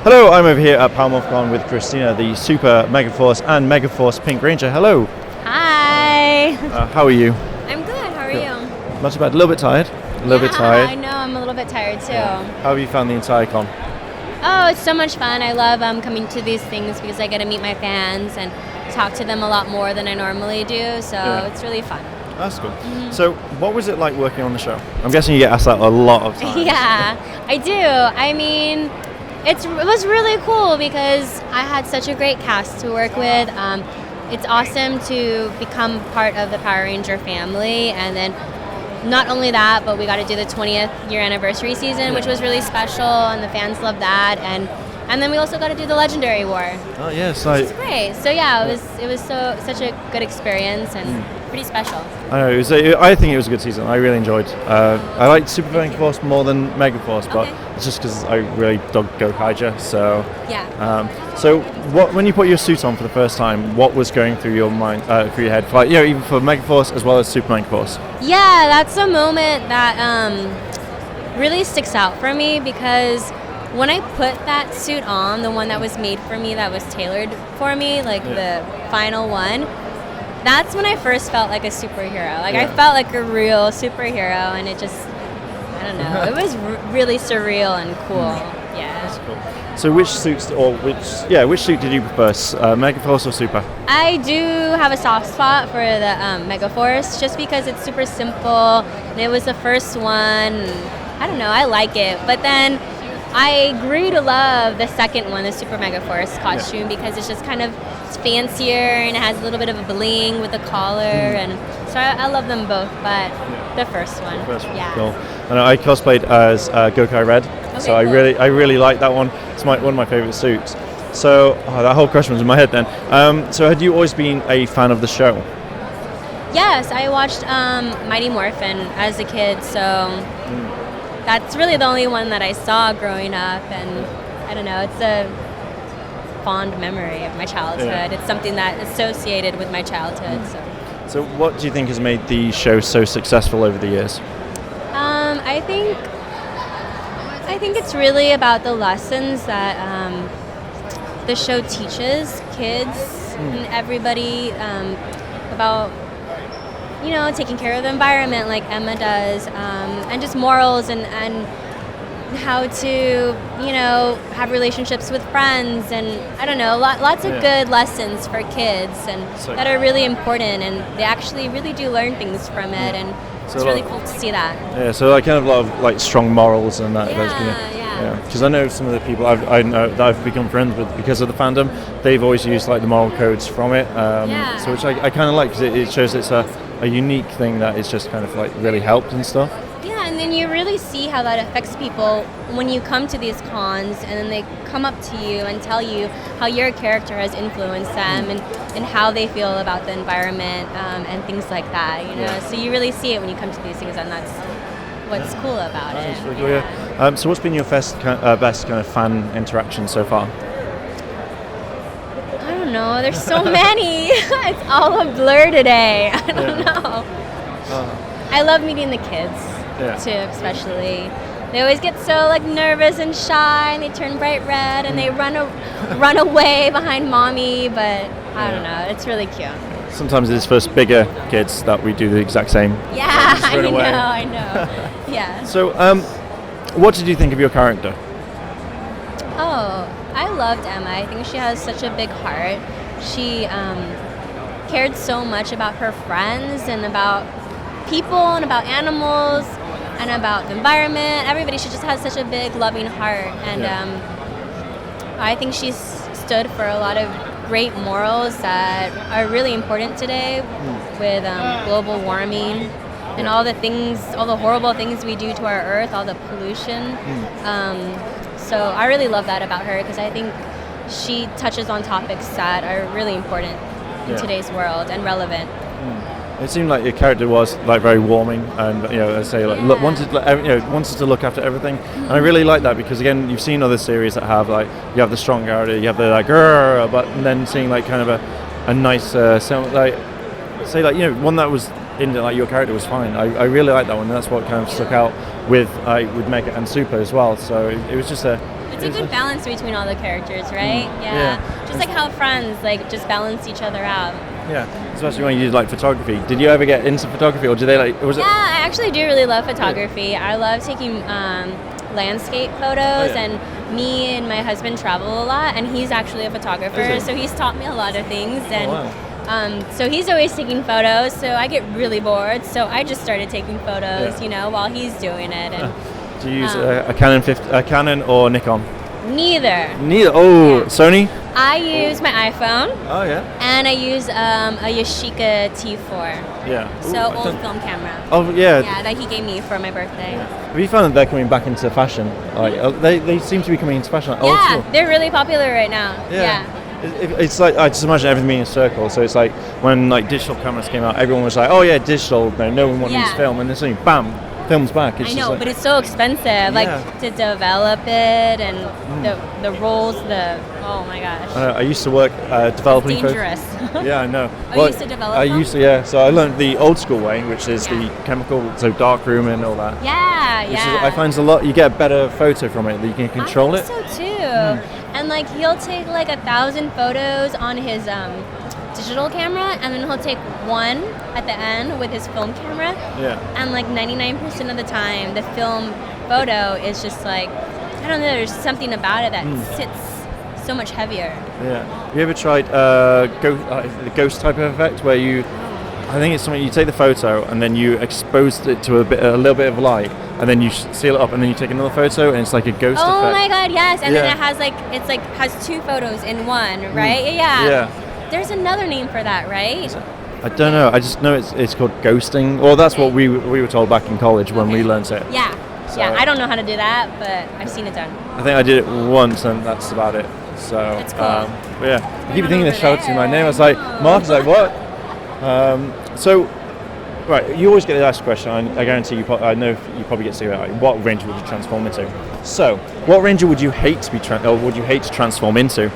Hello, I'm over here at PowerMorphCon with Christina, the Super Megaforce and Megaforce Pink Ranger. Hello. Hi. How are you? I'm good. How are you? Not too bad. A little bit tired. I know. I'm a little bit tired too. How have you found the entire con? Oh, it's so much fun. I love coming to these things because I get to meet my fans and talk to them a lot more than I normally do. So it's really fun. That's cool. Mm-hmm. So what was it like working on the show? I'm guessing you get asked that a lot of times. Yeah, I do. I mean, it was really cool because I had such a great cast to work with. It's awesome to become part of the Power Ranger family, and then not only that, but we got to do the 20th year anniversary season, which was really special, and the fans loved that, and then we also got to do the Legendary War. Oh yes, which is great. So yeah, it was such a good experience and pretty special. I know. I think it was a good season. I really enjoyed. I liked Super Megaforce more than Megaforce, but it's just because I really dug Gokaiger. So so when you put your suit on for the first time, what was going through your mind, through your head, for, like, even for Megaforce as well as Super Megaforce? Yeah, that's a moment that really sticks out for me because when I put that suit on, the one that was made for me, that was tailored for me, like the final one, that's when I first felt like a superhero. Like I felt like a real superhero, and it just, I don't know, it was really surreal and cool. Yeah. That's cool. So which suit did you prefer, Megaforce or Super? I do have a soft spot for the Megaforce just because it's super simple and it was the first one. I don't know, I like it. But then I grew to love the second one, the Super Megaforce costume, because it's just kind of fancier and it has a little bit of a bling with the collar, and so I love them both, but the first one. Cool. And I cosplayed as Gokai Red, so I really like that one. It's one of my favorite suits. So that whole question was in my head then. So had you always been a fan of the show? Yes, I watched Mighty Morphin as a kid, so that's really the only one that I saw growing up, and I don't know, it's a fond memory of my childhood. It's something that associated with my childhood. So what do you think has made the show so successful over the years? I think it's really about the lessons that the show teaches kids and everybody about, you know, taking care of the environment like Emma does, and just morals and how to, you know, have relationships with friends, and I don't know, lots of good lessons for kids and that are really important, and they actually really do learn things from it, and it's really cool to see that. Yeah, so like kind of a lot of like strong morals and that. Because I know some of the people I know that I've become friends with because of the fandom, they've always used like the moral codes from it. So which I kind of like because it shows it's a unique thing that is just kind of like really helped and stuff. Yeah, and then you really see how that affects people when you come to these cons and then they come up to you and tell you how your character has influenced them and how they feel about the environment and things like that, you know. So you really see it when you come to these things, and that's what's cool about it. Really cool, so what's been your best kind of fan interaction so far? I don't know, there's so many. It's all a blur today. I don't know. I love meeting the kids too, especially. They always get so like nervous and shy, and they turn bright red, and they run away behind mommy. But I don't know, it's really cute. Sometimes it's for bigger kids that we do the exact same. Yeah, I know. Yeah. So, what did you think of your character? Oh, I loved Emma. I think she has such a big heart. She cared so much about her friends and about people and about animals and about the environment. Everybody. She just has such a big, loving heart, and I think she's stood for a lot of great morals that are really important today with global warming and all the horrible things we do to our earth, all the pollution. So I really love that about her because I think she touches on topics that are really important in today's world and relevant. It seemed like your character was like very warming, and wanted to look after everything. And I really like that because again, you've seen other series that have like you have the strong character, you have the like but then seeing like kind of a nice one that was in like your character was fine. I really like that one. And that's what kind of stuck out with Mega and Super as well. So it was just It's a good balance between all the characters, right? Yeah. Just like how friends like just balance each other out. Yeah, especially when you did like photography. Did you ever get into photography, or did they like? I actually do really love photography. I love taking landscape photos, and me and my husband travel a lot, and he's actually a photographer, so he's taught me a lot of things, and so he's always taking photos. So I get really bored, so I just started taking photos, while he's doing it. And do you use a Canon or Nikon? Neither. Oh, Sony? I use my iPhone. Oh yeah. And I use a Yashica T4. Yeah. So old film camera. Oh yeah. Yeah, that he gave me for my birthday. Yeah. Have you found that they're coming back into fashion? Like they seem to be coming into fashion. They're really popular right now. Yeah. It's like I just imagine everything being a circle. So it's like when like digital cameras came out, everyone was like, "Oh yeah, digital." No one wants to use film, and then suddenly, bam, film's back. I know, but it's so expensive, like to develop it and the rolls. Oh my gosh. I used to work developing. It's dangerous. Yeah, I know. You used to develop them? I used to, yeah. So I learned the old school way, which is the chemical, so darkroom and all that. I find a lot. You get a better photo from it. That you can control it. I think so too. And like he'll take like 1,000 photos on his digital camera, and then he'll take one at the end with his film camera. Yeah. And like 99% of the time, the film photo is just like, I don't know, there's something about it that sits so much heavier. Yeah. Have you ever tried the ghost type of effect where I think it's something you take the photo and then you expose it to a little bit of light, and then you seal it up, and then you take another photo, and it's like a ghost effect. Oh my god, yes. And then it has has two photos in one, right? Yeah. There's another name for that, right? I don't know. I just know it's called ghosting. Well, that's what we were told back in college when we learned it. Yeah. So, I don't know how to do that, but I've seen it done. I think I did it once, and that's about it. So, it's cool. I keep thinking of shouting my name. I was like, Mark is like, what? Right, you always get the last question. I guarantee you. I know you probably get to it. What ranger would you transform into? So, what ranger would you hate to be would you hate to transform into?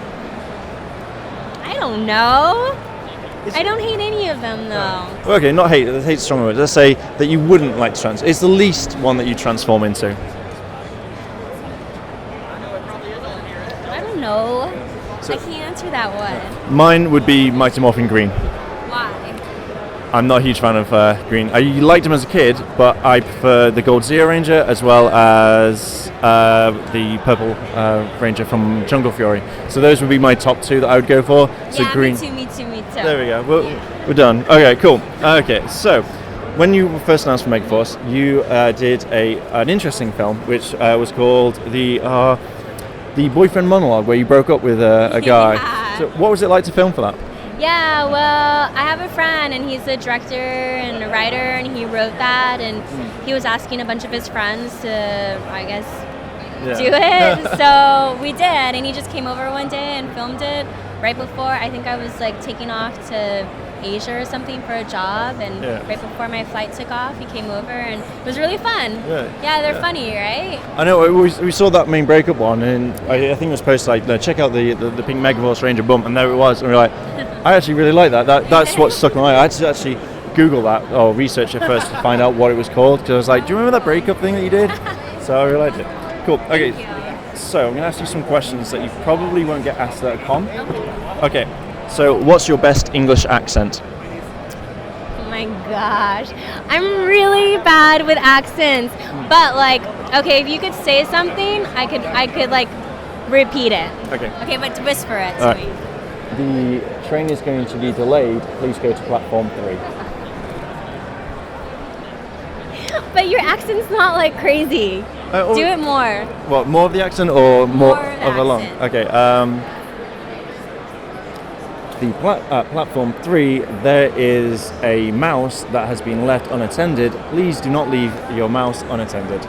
I don't know. I don't hate any of them though. Okay, not hate. Hate's a strong word. Let's say that you wouldn't like to transform. It's the least one that you transform into. I don't know. I can't answer that one. Mine would be Mighty Morphin Green. Why? I'm not a huge fan of Green. I liked him as a kid, but I prefer the Gold Zero Ranger as well as the Purple Ranger from Jungle Fury. So those would be my top two that I would go for. So Green. Me too. There we go. We're done. Okay, cool. Okay, so when you were first announced for Megaforce, you did an interesting film, which was called the Boyfriend Monologue, where you broke up with a guy. So what was it like to film for that? Yeah, well, I have a friend, and he's a director and a writer, and he wrote that, and he was asking a bunch of his friends to, I guess, do it. So we did, and he just came over one day and filmed it right before, I think I was like taking off to Asia or something for a job, and right before my flight took off, he came over, and it was really fun. Yeah, they're funny, right? I know, we saw that main breakup one, and I think it was posted like, check out the pink Megaforce Ranger bump, and there it was, and we were like, I actually really like that. That's what stuck in my eye. I had to actually Google that or research it first to find out what it was called, because I was like, do you remember that breakup thing that you did? So I really liked it. Cool. Okay. So I'm going to ask you some questions that you probably won't get asked at a con. Okay. So what's your best English accent? Oh my gosh. I'm really bad with accents. But like, okay, if you could say something, I could like repeat it. Okay. Okay, but whisper it to me. The train is going to be delayed. Please go to platform 3. But your accent's not like crazy. Do it more. What, more of the accent or more of a long? Okay. The platform 3, there is a mouse that has been left unattended. Please do not leave your mouse unattended.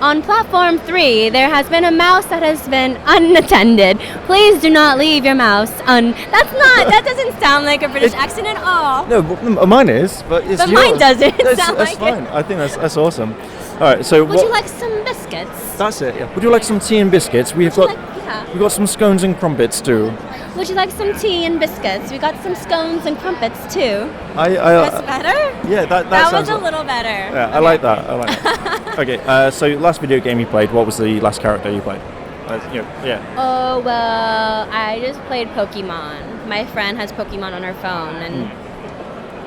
On platform 3, there has been a mouse that has been unattended. Please do not leave your mouse that doesn't sound like a British accent at all. No, mine is, but it's but yours. Mine doesn't that's sound like fine. it. I think that's awesome. All right, so would you like some biscuits? That's it. Yeah. Would you like some tea and biscuits? We've got some scones and crumpets too. Would you like some tea and biscuits? We got some scones and crumpets too. That's better? Yeah, that was sounds a little better. Yeah, okay. I like that. Okay, so last video game you played, what was the last character you played? Yeah. Oh, well, I just played Pokemon. My friend has Pokemon on her phone, and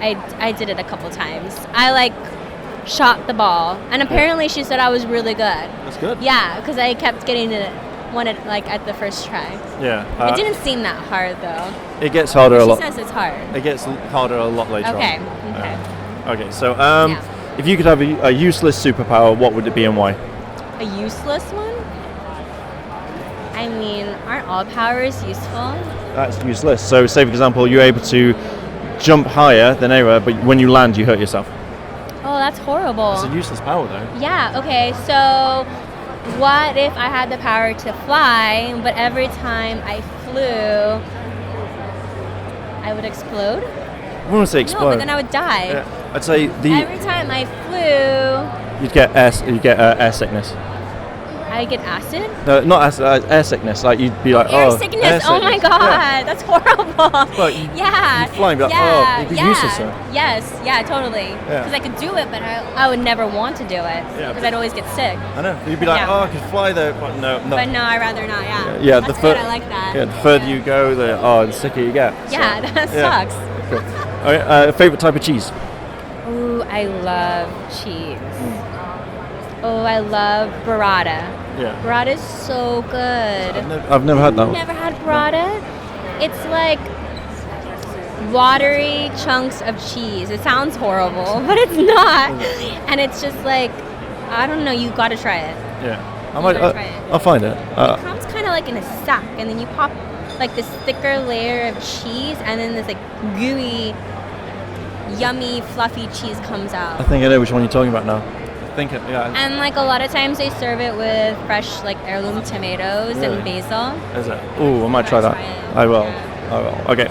I did it a couple times. I shot the ball, and apparently she said I was really good. That's good. Yeah, because I kept getting it at the first try. Yeah. It didn't seem that hard though. It gets harder a lot. She says it's hard. It gets harder a lot later Okay. on. Okay. So if you could have a useless superpower, what would it be and why? A useless one? I mean, aren't all powers useful? That's useless. So say for example, you're able to jump higher than ever, but when you land, you hurt yourself. Oh, that's horrible. It's a useless power though. Yeah. Okay. So. What if I had the power to fly, but every time I flew, I would explode? I wouldn't say explode. No, but then I would die. Yeah. I'd say every time I flew, you'd get air sickness. I get acid? No, not acid, air sickness. Like you'd be like, air sickness. Air oh my god, yeah. That's horrible. Well, You'd fly and be like, it'd be useless. Yes, totally. Because I could do it, but I would never want to do it because I'd always get sick. I know. You'd be like, I could fly there, but no. But no, I'd rather not. Yeah. That's good. I like that. Yeah, the further you go, the sicker you get. Yeah, that sucks. Cool. Okay, favorite type of cheese? Ooh, I love cheese. Oh, I love burrata. Yeah. Burrata is so good. I've never had that one. Never had burrata? It's like watery chunks of cheese. It sounds horrible, but it's not. And it's just like, I don't know, you gotta try it. Yeah. I'll find it. It comes kind of like in a sack, and then you pop like this thicker layer of cheese, and then this like gooey, yummy, fluffy cheese comes out. I think I know which one you're talking about now. And like a lot of times they serve it with fresh heirloom tomatoes and basil. Is it? Oh, I might try that. I will. Okay.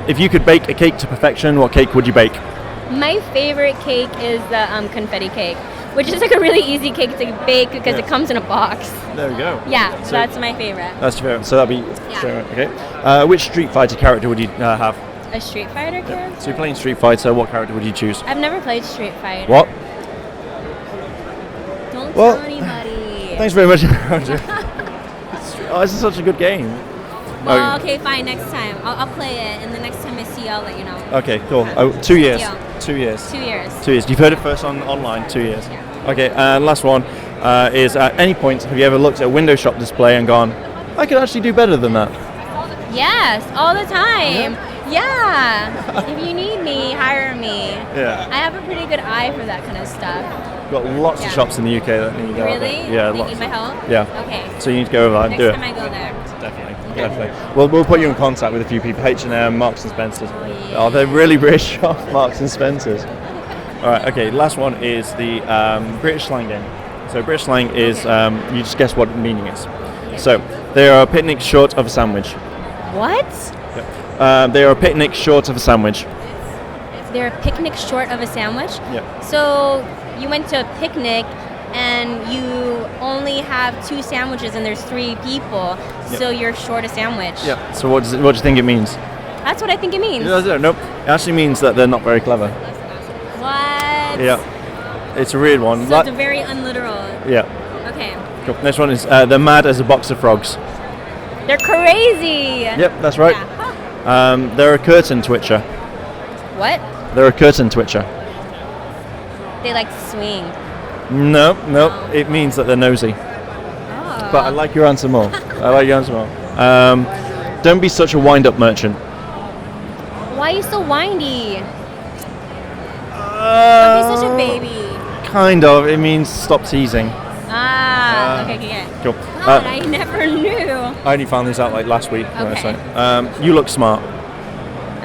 If you could bake a cake to perfection, what cake would you bake? My favorite cake is the confetti cake, which is like a really easy cake to bake because it comes in a box. There we go. Yeah, so that's my favorite. That's your favorite. So that'd be okay. Which Street Fighter character would you have? A Street Fighter character? So you're playing Street Fighter. What character would you choose? I've never played Street Fighter. What? Don't tell anybody. Thanks very much. This is such a good game. Well, okay, fine. Next time, I'll play it, and the next time I see you, I'll let you know. Okay, cool. 2 years. 2 years. 2 years. 2 years. You've heard it first online. 2 years. Yeah. Okay, and last one is: at any point have you ever looked at a window shop display and gone, "I could actually do better than that"? Yes, all the time. Yeah. If you need me, hire me. Yeah. I have a pretty good eye for that kind of stuff. Got lots of shops in the UK that need help. Really? Yeah, they lots. need my help? Yeah. Okay. So you need to go over that and do it. Next time I go there. Definitely. Well, we'll put you in contact with a few people. H&M, Marks and Spencer's. Oh, they're really British shop, Marks and Spencer's. All right. Okay. Last one is the British slang game. So British slang is you just guess what the meaning is. So they are a picnic short of a sandwich. What? They are a picnic short of a sandwich. They're a picnic short of a sandwich? Yeah. So you went to a picnic and you only have 2 sandwiches and there's 3 people, so you're short a sandwich. Yeah. So what do you think it means? That's what I think it means. Nope. It actually means that they're not very clever. What? Yeah. It's a weird one. So it's very unliteral. Yeah. Okay. Cool. Next one is they're mad as a box of frogs. They're crazy. Yep, that's right. Yeah. They're a curtain twitcher. What? They're a curtain twitcher. They like to swing. No. It means that they're nosy. Oh. But I like your answer more. Don't be such a wind-up merchant. Why are you so windy? Don't be such a baby. Kind of. It means stop teasing. Okay. Cool. God, I never knew. I only found this out like last week. Okay. You look smart.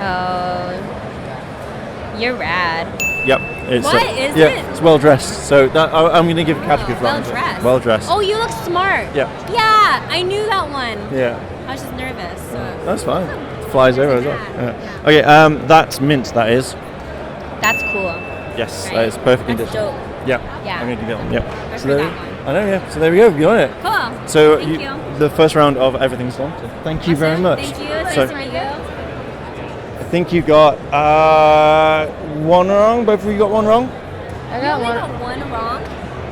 Oh, you're rad. Yep. What is it? Yeah, it's well dressed. So I'm going to give a category for that. Well dressed. Well dressed. Oh, you look smart. Yeah. Yeah, I knew that one. Yeah. I was just nervous. So. That's fine. Flies over as well. Yeah. Okay. That's mint. That is. That's cool. Yes, Right. that is perfectly That's different. dope. Yeah. Yeah. I'm going to give it one. Yep. Good So for there that one. I know. So there we go. You on it. Cool. So Thank you. the first round of everything's done. Thank you very much. Thank you. So Nice to meet you. I think you got one wrong. Both of you got one wrong. I got You only one. got one wrong.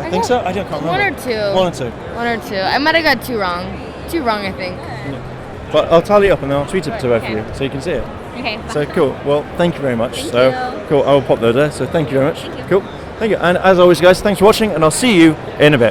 I think so. I can't remember. One or two. One or two. One or two. I might have got two wrong. Two wrong, I think. But I'll tally it up and then I'll tweet it to both of you so you can see it. Okay. So cool. Well, thank you very much. Thank so you. cool. I will pop those there. So thank you very much. Thank you. Cool. Thank you. And as always, guys, thanks for watching, and I'll see you in a bit.